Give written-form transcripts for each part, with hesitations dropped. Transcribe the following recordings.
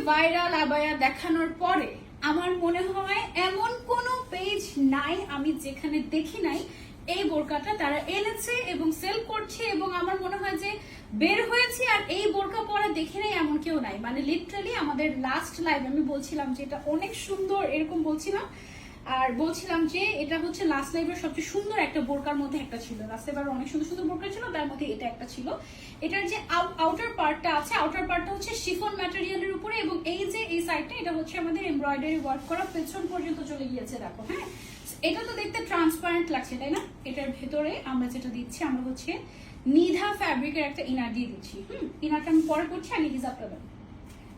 Viral abaya দেখানোর পরে আমার মনে হয় এমন কোনো পেজ নাই আমি যেখানে দেখি নাই এই বোরকাটা তারা এনেছে এবং সেল করছে, এবং আমার মনে হয় যে বের হয়েছে আর এই বোরকা পরা দেখি নাই এমন কেউ নাই। মানে লিটারালি আমাদের লাস্ট লাইভ আমি বলছিলাম যে এটা অনেক সুন্দর, এরকম বলছিলাম, আর বলছিলাম যে এটা হচ্ছে লাস্ট লাইভের সবচেয়ে সুন্দর একটা বোরকার মধ্যে একটা ছিল। লাস্ট লাইভের অনেক সুন্দর সুন্দর বোরকা ছিল, তার মধ্যে এটা একটা ছিল। এটার যে আউটার পার্টটা আছে, আউটার পার্টটা হচ্ছে শিফন ম্যাটেরিয়ালের উপরে, এবং এই যে এই সাইডটা এটা হচ্ছে আমাদের এমব্রয়ডারি ওয়ার্ক করা, পেছন পর্যন্ত চলে গিয়েছে দেখো। হ্যাঁ, এটা তো দেখতে ট্রান্সপারেন্ট লাগছে তাই না? এটার ভেতরে আমরা যেটা দিচ্ছি, আমরা হচ্ছে নিধা ফ্যাব্রিকের একটা ইনার দিয়ে দিচ্ছি। ইনারটা আমি পরে করছি, আগে হিসাবটা দেন।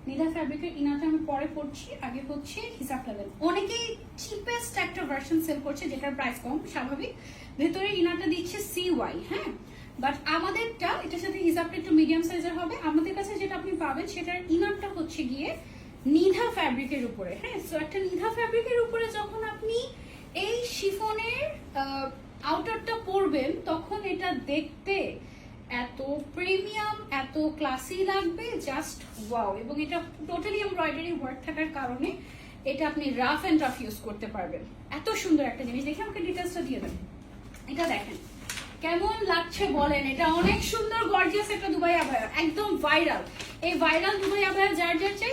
নিধা ফ্যাব্রিকের ইনারটা আমি পরে করছি, আগে হচ্ছে হিসাবটা দেন। অনেকেই চিপেস্ট একটা ভার্সন সেল করছে যেটার প্রাইস কম, স্বাভাবিক। ভেতরে ইনারটা দিচ্ছে CY। হ্যাঁ, বাট আমাদেরটা এটার সাথে হিসাবটা একটু মিডিয়াম সাইজের হবে। আমাদের কাছে যেটা আপনি পাবেন সেটার ইনারটা হচ্ছে গিয়ে নিধা ফ্যাব্রিকের উপরে। হ্যাঁ, সো একটা নিধা ফ্যাব্রিকের উপরে যখন আপনি এই শিফনের আউটারটা পরবেন তখন এটা দেখতে এত প্রিমিয়াম, এত ক্লাসি লাগবে, জাস্ট ওয়াও। এবং এটা টোটালি এমব্রয়ডারি ওয়ার্ক থাকার কারণে এটা আপনি রাফ এন্ড রাফ ইউজ করতে পারবেন। এত সুন্দর একটা জিনিস। দেখে আমাকে ডিটেলসটা দিয়ে দেন। এটা দেখেন কেমন লাগছে বলেন। এটা অনেক সুন্দর গর্জিয়াস একটা দুবাই আবায়া, একদম ভাইরাল। এই ভাইরাল দুবাই আবায়া যার যার চাই